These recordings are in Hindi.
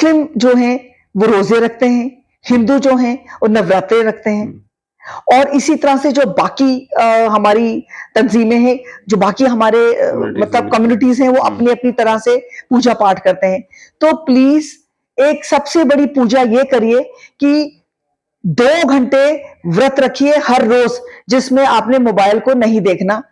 मुस्लिम जो हैं वो रोजे रखते हैं, हिंदू जो हैं वो नवरात्रे रखते हैं, और इसी तरह से जो बाकी हमारी तंजीमें हैं, जो बाकी हमारे मतलब कम्युनिटीज हैं, वो अपनी अपनी तरह से पूजा पाठ करते हैं। तो प्लीज एक सबसे बड़ी पूजा ये करिए कि 2 घंटे व्रत रखिए हर रोज, जिसमें आपने मोबाइल को नहीं देखना,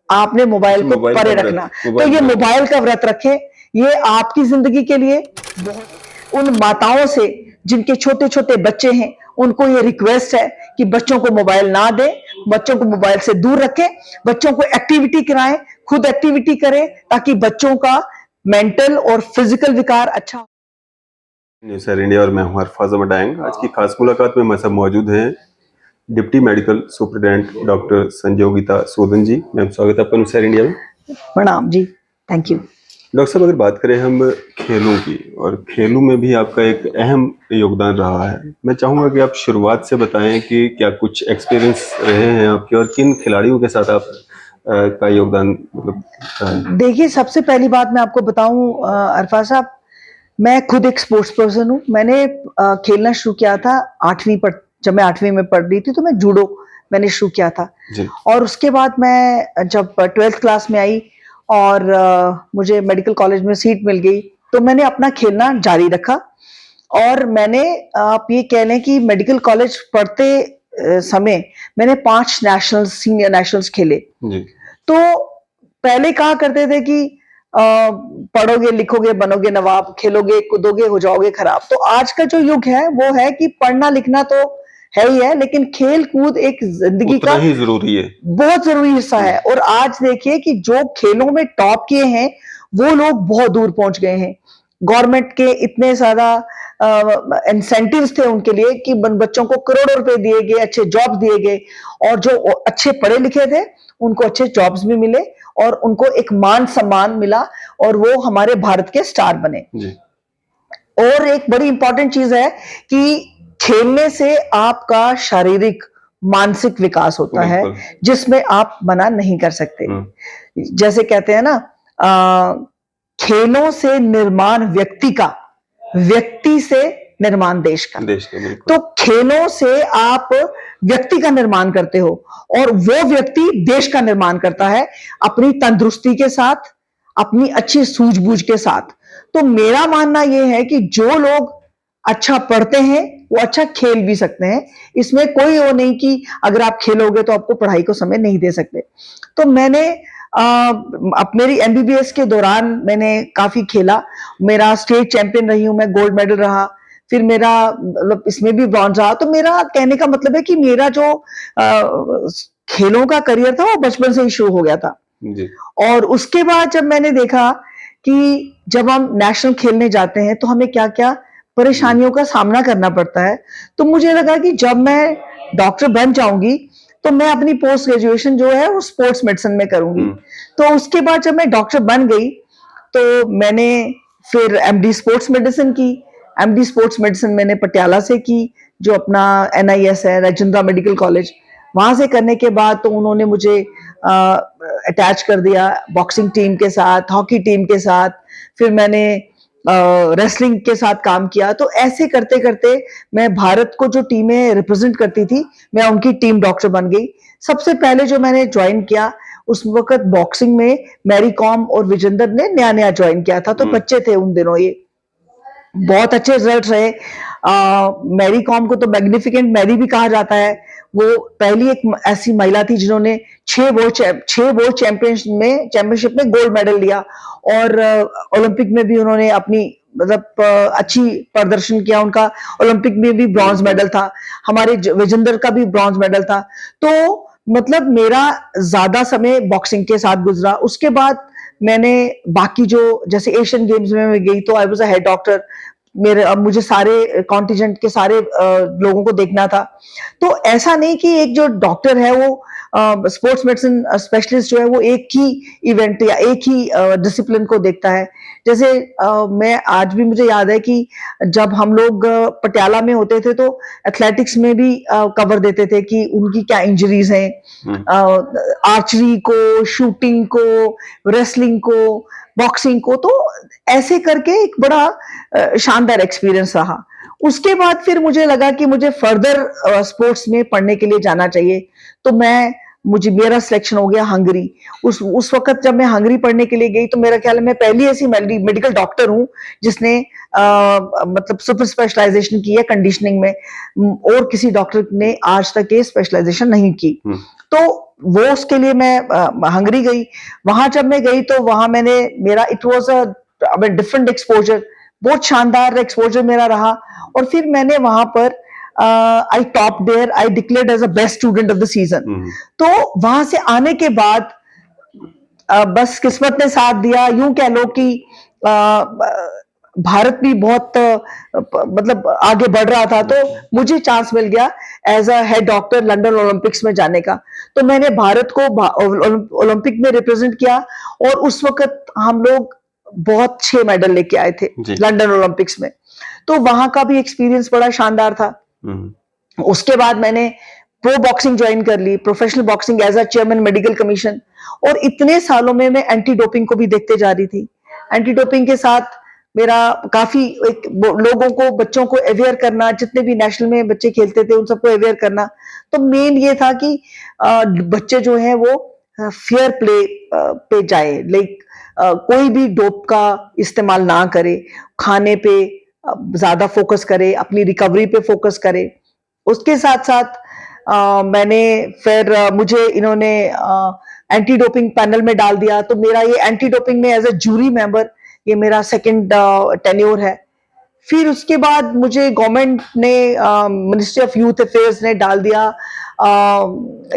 आपने मोबाइल को परे रखना। तो ये मोबाइल का व्रत रखें, ये आपकी जिंदगी के लिए बहुत। उन माताओं से जिनके छोटे छोटे बच्चे हैं, उनको ये रिक्वेस्ट है कि बच्चों को मोबाइल ना दें, बच्चों को मोबाइल से दूर रखें, बच्चों को एक्टिविटी कराएं, खुद एक्टिविटी करें, ताकि बच्चों का मेंटल और फिजिकल विकार अच्छा। न्यूज़ सर इंडिया और मैं हूं अरफाज अहमद डायंग। आज की खास मुलाकात में हमारे साथ मौजूद हैं deputy medical superintendent doctor Sanjogita Sudan ji. Ma'am, स्वागत है आपका न्यूज़ सर इंडिया में। प्रणाम जी, थैंक यू। डॉक्टर साहब, अगर बात करें हम खेलों की, और खेलों में भी आपका एक अहम योगदान रहा है, मैं चाहूँगा कि आप शुरुआत से बताएं कि क्या कुछ एक्सपीरियंस रहे हैं आपके और किन खिलाड़ियों के साथ आप का योगदान मतलब। देखिए, सबसे पहली बात मैं आपको बताऊं अरफाज साहब, मैं खुद एक स्पोर्ट्स पर्सन हूँ। मैंने खेलना शुरू किया था जब मैं 8वीं में पढ़ रही थी, तो मैं जूडो मैंने शुरू किया था जी। और उसके बाद मैं जब 12th क्लास में आई और मुझे मेडिकल कॉलेज में सीट मिल गई, तो मैंने अपना खेलना जारी रखा। और मैंने, आप ये कह लें कि मेडिकल कॉलेज पढ़ते समय मैंने 5 नेशनल्स, सीनियर नेशनल्स खेले जी। तो पहले कहा करते थे कि पढ़ोगे लिखोगे बनोगे नवाब, खेलोगे कूदोगे हो जाओगे खराब। तो आज का जो युग है वो है कि पढ़ना लिखना तो है ही है, लेकिन खेल कूद एक जिंदगी का ही जरूरी है, बहुत जरूरी हिस्सा है। और आज देखिए कि जो खेलों में टॉप किए हैं वो लोग बहुत दूर पहुंच गए हैं। गवर्नमेंट के इतने ज्यादा इंसेंटिव्स थे उनके लिए कि बच्चों को करोड़ों रुपए दिए गए, अच्छे जॉब्स दिए गए, और जो अच्छे पढ़े लिखे थे उनको अच्छे जॉब्स भी मिले और उनको एक मान सम्मान मिला और वो हमारे भारत के स्टार बने जी। और एक बड़ी इंपॉर्टेंट चीज है कि खेलने से आपका शारीरिक मानसिक विकास होता है, जिसमें आप मना नहीं कर सकते। जैसे कहते हैं ना, खेलों से निर्माण व्यक्ति का, व्यक्ति से निर्माण देश का। तो खेलों से आप व्यक्ति का निर्माण करते हो और वो व्यक्ति देश का निर्माण करता है अपनी तंदुरुस्ती के साथ, अपनी अच्छी सूझबूझ के साथ। तो मेरा मानना यह है कि जो लोग अच्छा पढ़ते हैं वो अच्छा खेल भी सकते हैं। इसमें कोई वो नहीं कि अगर आप खेलोगे तो आपको पढ़ाई को समय नहीं दे सकते। तो मैंने अब मेरी एमबीबीएस के दौरान मैंने काफी खेला। मेरा स्टेट चैंपियन रही हूं मैं, गोल्ड मेडल रहा, फिर मेरा मतलब इसमें भी ब्रॉन्ज रहा। तो मेरा कहने का मतलब है कि मेरा जो खेलों का करियर था वो बचपन से ही शुरू हो गया था जी। और उसके बाद जब मैंने देखा कि जब हम नेशनल खेलने जाते हैं तो हमें क्या क्या परेशानियों का सामना करना पड़ता है, तो मुझे लगा कि जब मैं डॉक्टर बन जाऊंगी तो मैं अपनी पोस्ट ग्रेजुएशन जो है वो स्पोर्ट्स मेडिसिन में करूंगी। तो उसके बाद जब मैं डॉक्टर बन गई तो मैंने फिर एमडी स्पोर्ट्स मेडिसिन की। एमडी स्पोर्ट्स मेडिसिन मैंने पटियाला से की, जो अपना एनआईएस है, राजेंद्रा मेडिकल कॉलेज। वहां से करने के बाद तो उन्होंने मुझे अटैच कर दिया बॉक्सिंग टीम के साथ, हॉकी टीम के साथ, फिर मैंने रेसलिंग के साथ काम किया। तो ऐसे करते करते मैं भारत को जो टीमें रिप्रेजेंट करती थी, मैं उनकी टीम डॉक्टर बन गई। सबसे पहले जो मैंने ज्वाइन किया उस वक्त बॉक्सिंग में मैरी कॉम और विजेंदर ने नया नया ज्वाइन किया था, तो बच्चे थे उन दिनों। ये बहुत अच्छे रिजल्ट रहे। मैरी कॉम को तो मैग्निफिकेंट मैरी भी कहा जाता है। वो पहली एक ऐसी महिला थी जिन्होंने 6 वर्ल्ड चैंपियनशिप में गोल्ड मेडल लिया और ओलंपिक में भी उन्होंने अपनी मतलब अच्छी प्रदर्शन किया। उनका ओलंपिक में भी ब्रॉन्ज मेडल था, हमारे विजेंदर का भी ब्रॉन्ज मेडल था। तो मतलब मेरा ज्यादा समय बॉक्सिंग के साथ गुजरा। उसके बाद मैंने बाकी जो जैसे एशियन गेम्स में मैं गई तो I was a head doctor. मुझे सारे कॉन्टिजेंट के सारे लोगों को देखना था। तो ऐसा नहीं कि एक जो डॉक्टर है वो स्पोर्ट्स मेडिसिन स्पेशलिस्ट जो है वो एक ही इवेंट या एक ही डिसिप्लिन को देखता है। जैसे मैं आज भी मुझे याद है कि जब हम लोग पटियाला में होते थे तो एथलेटिक्स में भी कवर देते थे कि उनकी क्या इंजरीज हैं, आर्चरी को, शूटिंग को, रेसलिंग को, बॉक्सिंग को। तो ऐसे करके एक बड़ा शानदार एक्सपीरियंस रहा। उसके बाद फिर मुझे लगा कि मुझे फर्दर स्पोर्ट्स में पढ़ने के लिए जाना चाहिए, तो मुझे मेरा सिलेक्शन हो गया हंगरी। उस वक़्त जब मैं हंगरी पढ़ने के लिए गई, तो मेरा ख्याल है मैं पहली ऐसी मेडिकल डॉक्टर हूँ जिसने मतलब सुपर स्पेशलाइजेशन की है कंडीशनिंग में। और किसी डॉक्टर ने आज तक ये स्पेशलाइजेशन नहीं की। तो वो उसके लिए मैं हंगरी गई। वहां जब मैं गई तो वहां मेरा it was a different exposure, बहुत शानदार एक्सपोजर मेरा रहा। और फिर मैंने वहां पर I top there, I declared as a best student of the season. तो वहां से आने के बाद बस किस्मत ने साथ दिया, यूं कह लो कि भारत भी बहुत मतलब आगे बढ़ रहा था, तो मुझे चांस मिल गया as a head doctor London Olympics में जाने का। तो मैंने भारत को ओलंपिक में रिप्रेजेंट किया, और उस वक्त हम लोग बहुत 6 मेडल लेके आए थे लंदन ओलंपिक्स में। तो वहां का भी एक्सपीरियंस बड़ा शानदार था। उसके बाद मैंने प्रो बॉक्सिंग ज्वाइन कर ली, professional boxing as a chairman medical commission. और इतने सालों में मैं एंटी डोपिंग को भी देखते जा रही थी। एंटी डोपिंग के साथ मेरा काफी लोगों को, बच्चों को अवेयर करना, जितने भी नेशनल में बच्चे खेलते थे उन सबको अवेयर करना। तो मेन ये था कि बच्चे जो हैं वो फेयर प्ले पे जाए, लाइक कोई भी डोप का इस्तेमाल ना करे, खाने पे ज्यादा फोकस करे, अपनी रिकवरी पे फोकस करे। उसके साथ साथ मैंने फिर मुझे इन्होंने एंटी डोपिंग पैनल में डाल दिया। तो मेरा ये एंटी डोपिंग में एज अ जूरी मेंबर ये मेरा सेकंड टेन्योर है। फिर उसके बाद मुझे गवर्नमेंट ने मिनिस्ट्री ऑफ यूथ अफेयर्स ने डाल दिया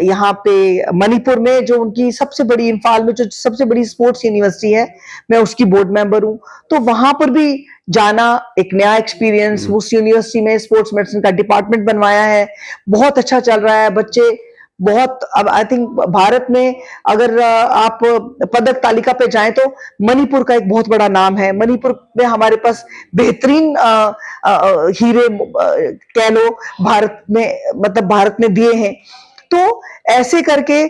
यहाँ पे मणिपुर में, जो उनकी सबसे बड़ी, इम्फाल में जो सबसे बड़ी स्पोर्ट्स यूनिवर्सिटी है, मैं उसकी बोर्ड मेंबर हूँ। तो वहां पर भी जाना एक नया एक्सपीरियंस। उस यूनिवर्सिटी में स्पोर्ट्स मेडिसिन का डिपार्टमेंट बनवाया है, बहुत अच्छा चल रहा है। बच्चे बहुत, अब आई थिंक भारत में अगर आप पदक तालिका पे जाएं तो मणिपुर का एक बहुत बड़ा नाम है। मणिपुर में हमारे पास बेहतरीन हीरे कह लो भारत में, मतलब भारत ने दिए हैं। तो ऐसे करके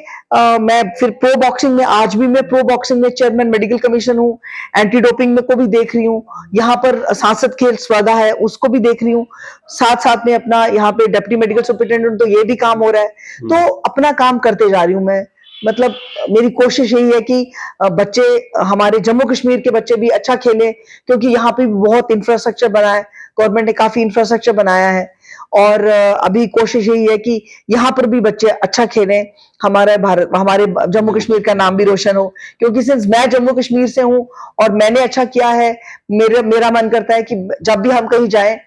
मैं फिर प्रो बॉक्सिंग में, आज भी मैं प्रो बॉक्सिंग में चेयरमैन मेडिकल कमीशन हूँ। एंटी डोपिंग में को भी देख रही हूँ, यहाँ पर सांसद खेल स्पर्धा है उसको भी देख रही हूँ। साथ साथ में अपना यहाँ पे डिप्टी मेडिकल सुपरिटेंडेंट, तो ये भी काम हो रहा है। तो अपना काम करते जा रही हूँ मैं। मतलब मेरी कोशिश यही है कि बच्चे, हमारे जम्मू कश्मीर के बच्चे भी अच्छा खेलें, क्योंकि यहाँ पे बहुत इंफ्रास्ट्रक्चर बना है, गवर्नमेंट ने काफी इंफ्रास्ट्रक्चर बनाया है। और अभी कोशिश यही है कि यहाँ पर भी बच्चे अच्छा खेलें, हमारे जम्मू कश्मीर का नाम भी रोशन हो। क्योंकि सिंस मैं जम्मू कश्मीर से हूँ और मैंने अच्छा किया है, मेरा मन करता है कि जब भी हम कहीं जाएं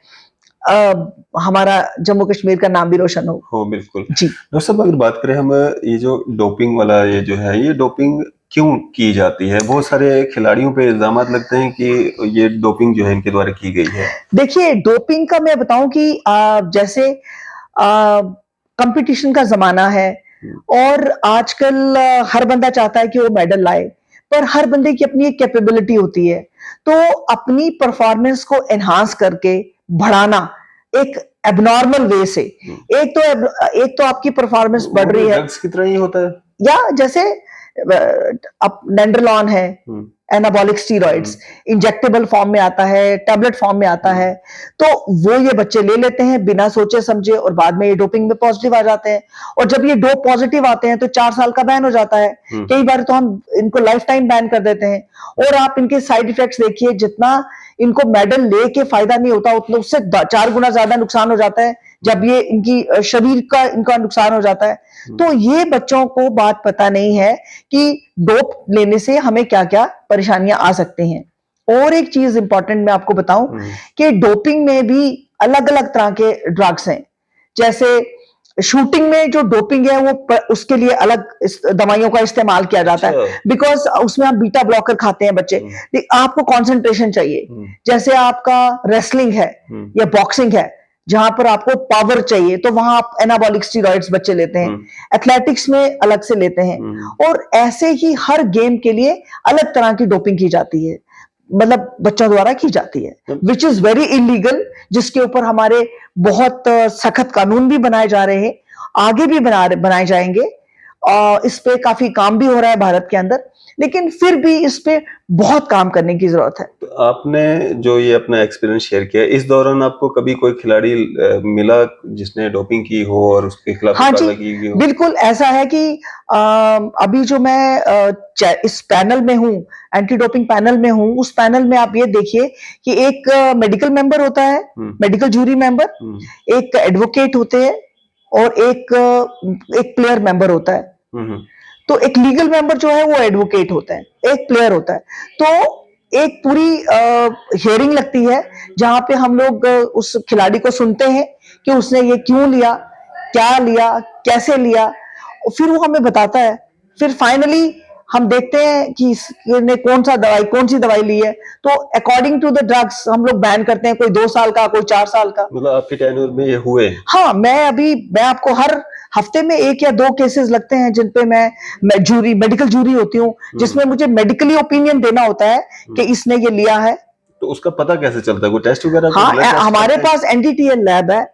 हमारा जम्मू कश्मीर का नाम भी रोशन हो। बिल्कुल जी डॉक्टर साहब, अगर बात करें हम, ये जो डोपिंग वाला ये जो है, ये डोपिंग क्यों की जाती है? बहुत सारे खिलाड़ियों पे इल्जाम लगते हैं कि ये डोपिंग जो है इनके द्वारा की गई है। देखिए, डोपिंग का मैं बताऊं कि जैसे कंपटीशन का जमाना है, और आजकल हर बंदा चाहता है कि वो मेडल लाए, पर हर बंदे की अपनी एक कैपेबिलिटी होती है। तो अपनी परफॉर्मेंस को एनहांस करके बढ़ाना एक एबनॉर्मल वे से, एक तो आपकी परफॉर्मेंस बढ़ रही है, ड्रग्स की तरह ही होता है, या जैसे अब नेंड्रोलॉन है, एनाबॉलिक स्टीरॉइड्स इंजेक्टेबल फॉर्म में आता है, टैबलेट फॉर्म में आता है। तो वो ये बच्चे ले लेते हैं बिना सोचे समझे, और बाद में ये डोपिंग में पॉजिटिव आ जाते हैं। और जब ये डोप पॉजिटिव आते हैं तो 4 साल का बैन हो जाता है। कई बार तो हम इनको लाइफ टाइम बैन कर देते हैं। और आप इनके साइड इफेक्ट्स देखिए, जितना इनको मेडल लेके फायदा नहीं होता, उतना उससे 4 गुना ज्यादा नुकसान हो जाता है जब ये इनकी शरीर का इनका नुकसान हो जाता है। तो ये बच्चों को बात पता नहीं है कि डोप लेने से हमें क्या क्या परेशानियां आ सकती हैं। और एक चीज इंपॉर्टेंट मैं आपको बताऊं कि डोपिंग में भी अलग अलग तरह के ड्रग्स हैं। जैसे शूटिंग में जो डोपिंग है वो उसके लिए अलग दवाइयों का इस्तेमाल किया जाता है, बिकॉज उसमें आप बीटा ब्लॉकर खाते हैं बच्चे। आपको कंसंट्रेशन चाहिए, जैसे आपका रेसलिंग है या बॉक्सिंग है जहां पर आपको पावर चाहिए, तो वहां आप एनाबॉलिक स्टीरॉइड्स बच्चे लेते हैं। एथलेटिक्स में अलग से लेते हैं। और ऐसे ही हर गेम के लिए अलग तरह की डोपिंग की जाती है, मतलब बच्चों द्वारा की जाती है, विच इज वेरी इलीगल, जिसके ऊपर हमारे बहुत सख्त कानून भी बनाए जा रहे हैं, आगे भी बनाए जाएंगे। इस पे काफी काम भी हो रहा है भारत के अंदर, लेकिन फिर भी इस पे बहुत काम करने की जरूरत है। तो आपने जो ये अपना एक्सपीरियंस शेयर किया, इस दौरान आपको कभी कोई खिलाड़ी मिला जिसने डोपिंग की हो और उसके खिलाफ हाँ जी, कार्रवाई की गई हो? बिल्कुल ऐसा है कि अभी जो मैं इस पैनल में हूँ, एंटी डोपिंग पैनल में हूँ, उस पैनल में आप ये देखिए कि एक मेडिकल मेंबर होता है, मेडिकल जूरी मेंबर, एक एडवोकेट होते हैं और एक प्लेयर मेंबर होता है। तो एक लीगल मेंबर जो है वो एडवोकेट होता है, एक प्लेयर होता है। तो एक पूरी हियरिंग लगती है जहां पे हम लोग उस खिलाड़ी को सुनते हैं कि उसने ये क्यों लिया, क्या लिया, कैसे लिया, और फिर वो हमें बताता है। फिर फाइनली हम देखते हैं कि इसने कौन सी दवाई ली है। तो अकॉर्डिंग टू द ड्रग्स हम लोग बैन करते हैं, कोई 2 साल का, कोई 4 साल का। मतलब आपके टेन्योर में ये हुए? हाँ, मैं आपको हर हफ्ते में 1 या 2 केसेस लगते हैं जिन पे मैं मेडिकल जूरी होती हूँ, जिसमें मुझे मेडिकली ओपिनियन देना होता है कि इसने ये लिया है। तो उसका पता कैसे चलता है? कोई टेस्ट वगैरह? हाँ, हमारे पास एनडीटीएल लैब है,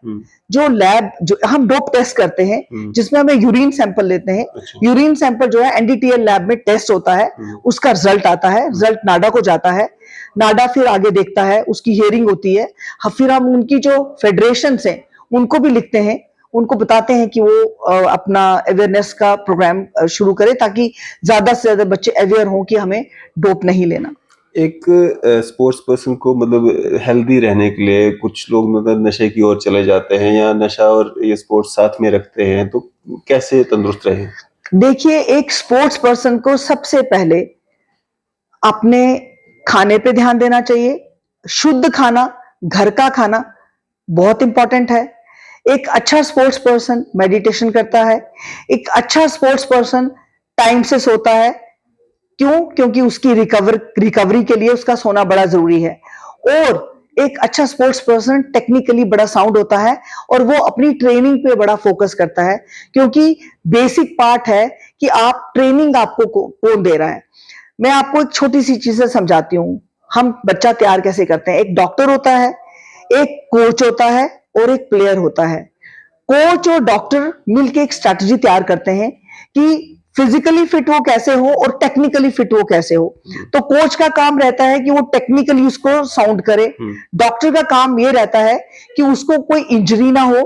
जो हम डोप टेस्ट करते हैं, जिसमें हमें यूरिन सैंपल लेते हैं। अच्छा। यूरिन सैंपल जो है एनडीटीएल लैब में टेस्ट होता है, उसका रिजल्ट आता है, रिजल्ट नाडा को जाता है, नाडा फिर आगे देखता है, उसकी हियरिंग होती है। फिर हम उनकी जो फेडरेशन हैं उनको भी लिखते हैं, उनको बताते हैं कि वो अपना अवेयरनेस का प्रोग्राम शुरू करें ताकि ज्यादा से ज्यादा बच्चे अवेयर हों कि हमें डोप नहीं लेना। एक स्पोर्ट्स पर्सन को मतलब हेल्दी रहने के लिए कुछ लोग मतलब नशे की ओर चले जाते हैं या नशा और ये स्पोर्ट्स साथ में रखते हैं, तो कैसे तंदुरुस्त रहे? देखिए, एक स्पोर्ट्स पर्सन को सबसे पहले अपने खाने पे ध्यान देना चाहिए। शुद्ध खाना, घर का खाना बहुत इंपॉर्टेंट है। एक अच्छा स्पोर्ट्स पर्सन मेडिटेशन करता है। एक अच्छा स्पोर्ट्स पर्सन टाइम से सोता है। क्यों? क्योंकि उसकी रिकवरी के लिए उसका सोना बड़ा जरूरी है। और एक अच्छा स्पोर्ट्स पर्सन टेक्निकली बड़ा साउंड होता है और वो अपनी ट्रेनिंग पे बड़ा फोकस करता है, क्योंकि बेसिक पार्ट है कि आप ट्रेनिंग आपको कौन दे रहा है। मैं आपको एक छोटी सी चीज समझाती हूँ। हम बच्चा तैयार कैसे करते हैं? एक डॉक्टर होता है, एक कोच होता है और एक प्लेयर होता है। कोच और डॉक्टर मिलकर एक स्ट्रैटेजी तैयार करते हैं कि फिजिकली फिट वो कैसे हो और टेक्निकली फिट वो कैसे हो। तो कोच का काम रहता है कि वो टेक्निकली उसको साउंड करे। डॉक्टर का काम ये रहता है कि उसको कोई इंजरी ना हो,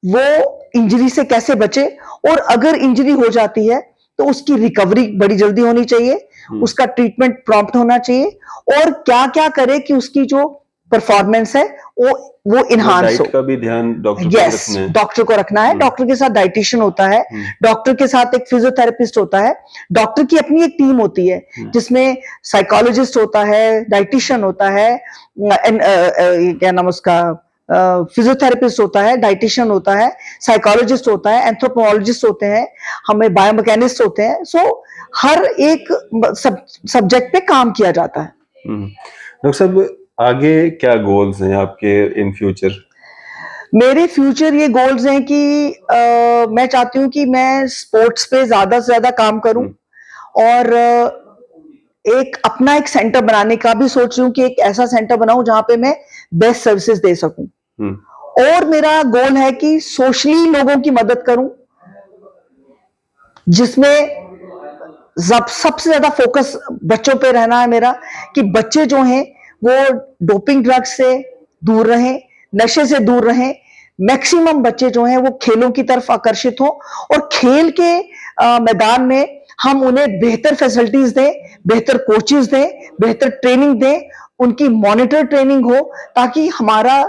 वो इंजरी से कैसे बचे, और अगर इंजरी हो जाती है तो उसकी रिकवरी बड़ी जल्दी होनी चाहिए, उसका ट्रीटमेंट प्रॉम्प्ट होना चाहिए, और क्या क्या करे कि उसकी जो परफॉर्मेंस है वो इनहांस हो। डाइट का भी ध्यान डॉक्टर को रखना है। डॉक्टर को रखना है। डॉक्टर के साथ डाइटिशियन होता है, डॉक्टर के साथ एक फिजियोथेरेपिस्ट होता है, डॉक्टर की अपनी एक टीम होती है जिसमें साइकोलॉजिस्ट होता है, डाइटिशियन होता है, क्या नाम उसका, फिजियोथेरेपिस्ट होता है, डाइटिशियन होता है, साइकोलॉजिस्ट होता है, एंथ्रोपोलॉजिस्ट होते हैं, हमें बायोमैकेनिस्ट होते हैं। सो हर एक सब्जेक्ट पे काम किया जाता है। डॉक्टर साहब, आगे क्या गोल्स हैं आपके इन फ्यूचर? मेरे फ्यूचर ये गोल्स हैं कि मैं चाहती हूँ कि मैं स्पोर्ट्स पे ज्यादा से ज्यादा काम करूं, और एक अपना एक सेंटर बनाने का भी सोच रही हूँ कि एक ऐसा सेंटर बनाऊं जहां पे मैं बेस्ट सर्विसेज दे सकूं। और मेरा गोल है कि सोशली लोगों की मदद करूं, जिसमें सबसे ज्यादा फोकस बच्चों पे रहना है मेरा, कि बच्चे जो हैं वो डोपिंग ड्रग्स से दूर रहें, नशे से दूर रहें। मैक्सिमम बच्चे जो हैं वो खेलों की तरफ आकर्षित हो, और खेल के मैदान में हम उन्हें बेहतर फैसिलिटीज दें, बेहतर कोचेस दें, बेहतर ट्रेनिंग दें, उनकी मॉनिटर ट्रेनिंग हो, ताकि हमारा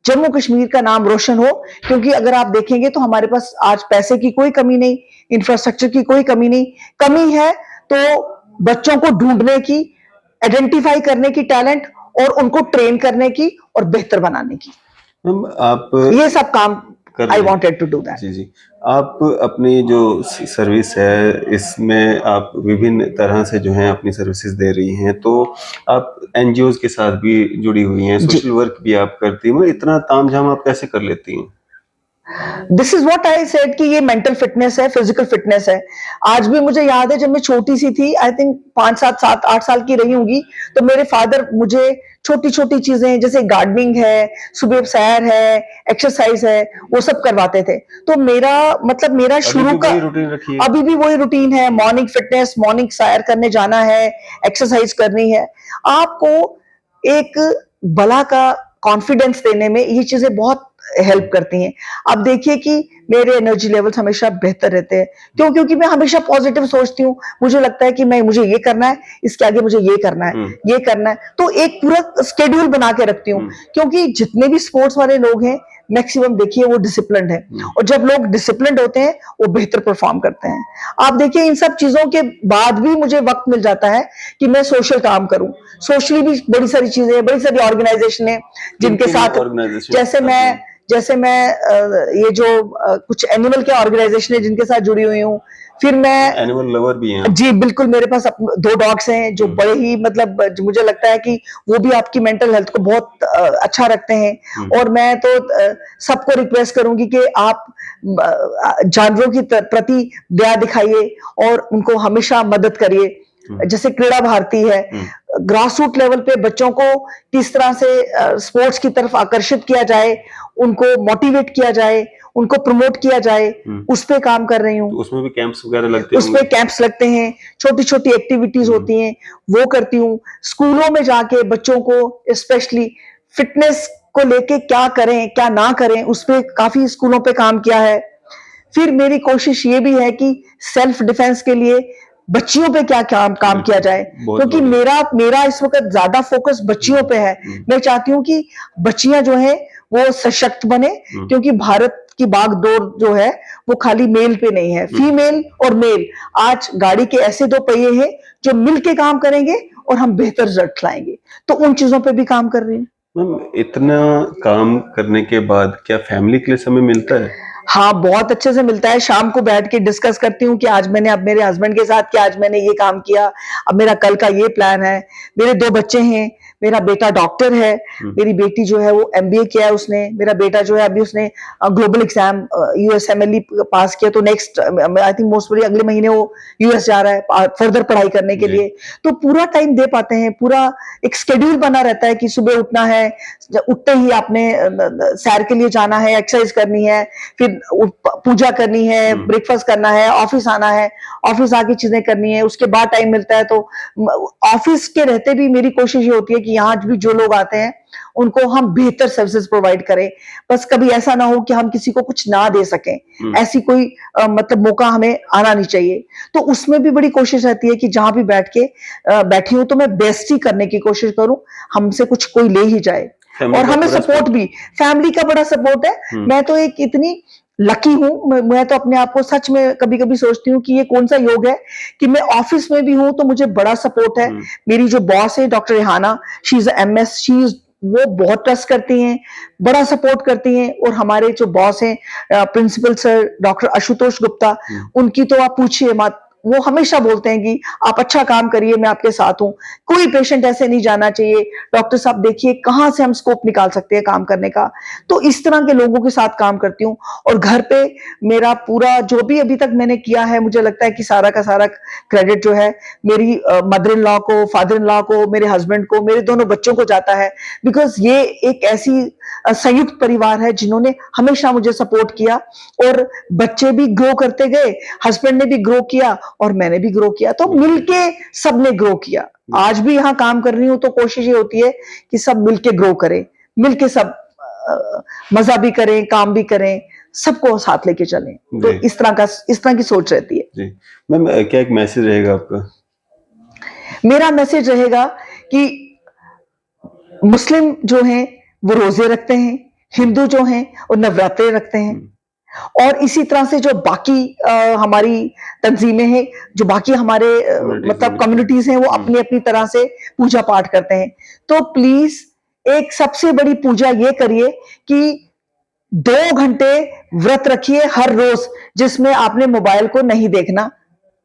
जम्मू कश्मीर का नाम रोशन हो। क्योंकि अगर आप देखेंगे तो हमारे पास आज पैसे की कोई कमी नहीं, इंफ्रास्ट्रक्चर की कोई कमी नहीं, कमी है तो बच्चों को ढूंढने की, आइडेंटिफाई करने की टैलेंट, और उनको ट्रेन करने की और बेहतर बनाने की। आप ये सब काम I wanted to do that. जी जी। आप अपनी जो सर्विस है इसमें आप विभिन्न तरह से जो है अपनी सर्विसेज दे रही हैं, तो आप एनजीओज के साथ भी जुड़ी हुई हैं, सोशल वर्क भी आप करती हैं, इतना तामझाम आप कैसे कर लेती हैं? This is what I said कि ये मेंटल फिटनेस है, फिजिकल फिटनेस है। आज भी मुझे याद है जब मैं छोटी सी थी, आई थिंक 5 7 7 8 साल की रही होंगी, तो मेरे फादर मुझे छोटी छोटी चीजें जैसे गार्डनिंग है, सुबह सैर है, एक्सरसाइज है, वो सब करवाते थे। तो मेरा मतलब मेरा अभी शुरू भी का वही रूटीन रखी है? अभी भी वही रूटीन है। मॉर्निंग फिटनेस, मॉर्निंग सैर करने जाना है, एक्सरसाइज करनी है। आपको एक बला का कॉन्फिडेंस देने में ये चीजें बहुत हेल्प करती हैं। अब देखिए कि मेरे एनर्जी लेवल्स हमेशा बेहतर रहते हैं। क्यों? क्योंकि मैं हमेशा पॉजिटिव सोचती हूँ। मुझे लगता है कि मैं मुझे ये करना है, इसके आगे मुझे ये करना है, ये करना है। तो एक पूरा स्केड्यूल बना के रखती हूँ। क्योंकि जितने भी स्पोर्ट्स वाले लोग हैं, मैक्सिमम देखिए वो डिसिप्लिन्ड है, और जब लोग डिसिप्लिन्ड होते हैं वो बेहतर परफॉर्म करते हैं। आप देखिए इन सब चीजों के बाद भी मुझे वक्त मिल जाता है कि मैं सोशल काम करूं। सोशली भी बड़ी सारी चीजें हैं, बड़ी सारी ऑर्गेनाइजेशन है जिनके साथ, जैसे मैं ये जो कुछ एनिमल के ऑर्गेनाइजेशन है जिनके साथ जुड़ी हुई हूँ। फिर मैं एनिमल लवर भी हैं? जी बिल्कुल, मेरे पास 2 डॉग्स हैं जो बड़े ही मतलब मुझे लगता है कि वो भी आपकी मेंटल हेल्थ को बहुत अच्छा रखते हैं। और मैं तो सबको रिक्वेस्ट करूंगी कि आप जानवरों की प्रति दया दिखाइए और उनको हमेशा मदद करिए। जैसे क्रीड़ा भारती है, ग्रास रूट लेवल पे बच्चों को किस तरह से स्पोर्ट्स की तरफ आकर्षित किया जाए, उनको मोटिवेट किया जाए, उनको प्रमोट किया जाए, उस पे काम कर रही हूँ। तो उसमें भी कैंप्स वगैरह लगते हैं? उसमें कैंप्स लगते हैं, छोटी छोटी एक्टिविटीज होती हैं, वो करती हूँ। स्कूलों में जाके बच्चों को स्पेशली फिटनेस को लेके क्या करें क्या ना करें, उस पर काफी स्कूलों पे काम किया है। फिर मेरी कोशिश ये भी है कि सेल्फ डिफेंस के लिए बच्चियों पे क्या काम किया जाए, क्योंकि मेरा इस वक्त ज्यादा फोकस बच्चियों पे है। मैं चाहती हूँ कि बच्चियां जो है वो सशक्त बने, क्योंकि भारत की भागदौड़ जो है वो खाली मेल पे नहीं है, फीमेल और मेल। आज गाड़ी के ऐसे 2 पहिए हैं जो मिलके काम करेंगे और हम बेहतर रिजल्ट लाएंगे। तो उन चीजों पे भी काम कर रही हूँ। मैम, इतना काम करने के बाद क्या फैमिली के लिए समय मिलता है? हाँ, बहुत अच्छे से मिलता है। शाम को बैठ के डिस्कस करती हूँ कि आज मैंने अब मेरे हस्बैंड के साथ कि आज मैंने ये काम किया, अब मेरा कल का ये प्लान है। मेरे 2 बच्चे हैं, मेरा बेटा डॉक्टर है, मेरी बेटी जो है वो एमबीए किया है उसने, मेरा बेटा जो है अभी उसने ग्लोबल एग्जाम यूएसएमएलई पास किया, तो next I think most probably अगले महीने वो यूएस जा रहा है फर्दर पढ़ाई करने के लिए। तो पूरा टाइम दे पाते हैं, पूरा एक शेड्यूल बना रहता है कि सुबह उठना है, उठते ही आपने सैर के लिए जाना है, एक्सरसाइज करनी है, फिर पूजा करनी है, ब्रेकफास्ट करना है, ऑफिस आना है, ऑफिस आके चीजें करनी है, उसके बाद टाइम मिलता है। तो ऑफिस के रहते भी मेरी कोशिश ये होती है कि यहाँ भी जो लोग आते हैं उनको हम बेहतर सर्विसेज प्रोवाइड करें। बस कभी ऐसा ना हो कि हम किसी को कुछ ना दे सकें, ऐसी कोई मतलब मौका हमें आना नहीं चाहिए। तो उसमें भी बड़ी कोशिश रहती है कि जहां भी बैठी हूं तो मैं बेस्ट ही करने की कोशिश करूं, हमसे कुछ कोई ले ही जाए। और हमें सपोर्ट भी, फैमिली का बड़ा सपोर्ट है। मैं तो एक इतनी लकी हूं, मैं तो अपने आप को सच में कभी कभी सोचती हूँ कि ये कौन सा योग है कि मैं ऑफिस में भी हूं तो मुझे बड़ा सपोर्ट है। मेरी जो बॉस है doctor Rehana, she is MS, वो बहुत ट्रस्ट करती हैं, बड़ा सपोर्ट करती हैं। और हमारे जो बॉस हैं principal sir doctor Ashutosh Gupta, उनकी तो आप पूछिए मत, वो हमेशा बोलते हैं कि आप अच्छा काम करिए, मैं आपके साथ हूं, कोई पेशेंट ऐसे नहीं जाना चाहिए, डॉक्टर साहब देखिए कहां से हम स्कोप निकाल सकते हैं काम करने का। तो इस तरह के लोगों के साथ काम करती हूँ। और घर पे मेरा पूरा जो भी अभी तक मैंने किया है, मुझे लगता है कि सारा का सारा क्रेडिट जो है मेरी मदर इन लॉ को, फादर इन लॉ को, मेरे हस्बैंड को, मेरे दोनों बच्चों को जाता है। बिकॉज ये एक ऐसी संयुक्त परिवार है जिन्होंने हमेशा मुझे सपोर्ट किया, और बच्चे भी ग्रो करते गए, हस्बैंड ने भी ग्रो किया और मैंने भी ग्रो किया, तो मिलके सबने ग्रो किया। आज भी यहाँ काम कर रही हूँ तो कोशिश ये होती है कि सब मिलके ग्रो करें, मिलके सब मजा भी करें, काम भी करें, सबको साथ लेके चलें। तो इस तरह की सोच रहती है। जी मैम, क्या एक मैसेज रहेगा आपका? मेरा मैसेज रहेगा कि मुस्लिम जो हैं वो रोजे रखते हैं, हिंदू जो हैं वो नवरात्रे रखते हैं, और इसी तरह से जो बाकी हमारी तंजीमें हैं, जो बाकी हमारे मतलब कम्युनिटीज हैं, वो अपनी अपनी तरह से पूजा पाठ करते हैं। तो प्लीज एक सबसे बड़ी पूजा ये करिए कि 2 घंटे व्रत रखिए हर रोज, जिसमें आपने मोबाइल को नहीं देखना,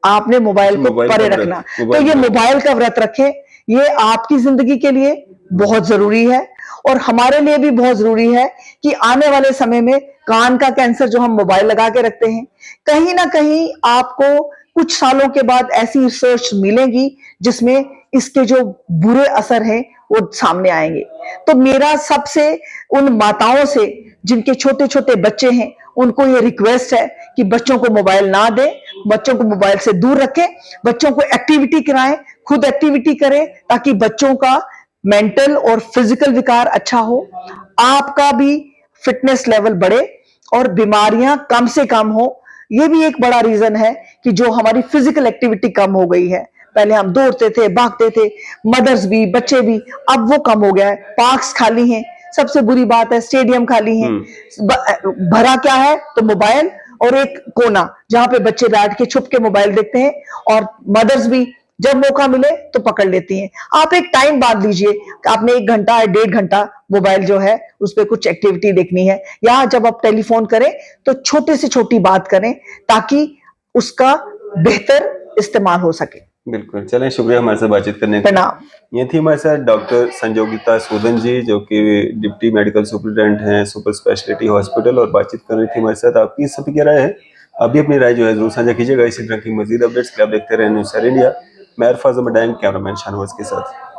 आपने मोबाइल को परे रखना। तो ये मोबाइल का व्रत रखें, ये आपकी जिंदगी के लिए बहुत जरूरी है। और हमारे लिए भी बहुत जरूरी है कि आने वाले समय में कान का कैंसर जो हम मोबाइल लगा के रखते हैं, कहीं ना कहीं आपको कुछ सालों के बाद ऐसी रिसर्च मिलेगी जिसमें इसके जो बुरे असर हैं वो सामने आएंगे। तो मेरा सबसे उन माताओं से जिनके छोटे छोटे बच्चे हैं उनको ये रिक्वेस्ट है कि बच्चों को मोबाइल ना दें, बच्चों को मोबाइल से दूर रखें, बच्चों को एक्टिविटी कराएं, खुद एक्टिविटी करें ताकि बच्चों का मेंटल और फिजिकल विकार अच्छा हो, आपका भी फिटनेस लेवल बढ़े और बीमारियां कम से कम हो। ये भी एक बड़ा रीजन है कि जो हमारी फिजिकल एक्टिविटी कम हो गई है। पहले हम दौड़ते थे, भागते थे, मदर्स भी, बच्चे भी, अब वो कम हो गया है। पार्क्स खाली हैं, सबसे बुरी बात है स्टेडियम खाली हैं। भरा क्या है तो मोबाइल और एक कोना जहां पे बच्चे बैठ के छुप के मोबाइल देखते हैं और मदर्स भी जब मौका मिले तो पकड़ लेती हैं। आप एक टाइम बांध लीजिए, आपने 1 घंटा या 1.5 घंटा मोबाइल जो है उस पर कुछ एक्टिविटी देखनी है, या जब आप टेलीफोन करें तो छोटे से छोटी बात करें ताकि उसका बेहतर इस्तेमाल हो सके। बिल्कुल, चलें, शुक्रिया हमारे साथ बातचीत करने का। प्रणाम। ये थी हमारे साथ डॉक्टर संजोगिता सूदन जी, जो कि डिप्टी मेडिकल सुपरिटेंडेंट हैं सुपर स्पेशलिटी हॉस्पिटल, और बातचीत कर रही थी हमारे साथ। आपकी सभी क्या राय है, आप भी अपनी राय जो है जरूर साझा कीजिएगा। इसी तरह की मजीद अपडेट्स के लिए आप देखते रहें न्यूज़ इंडिया। मैं अरफाज अहमद, कैमरामैन शाहनवाज के साथ।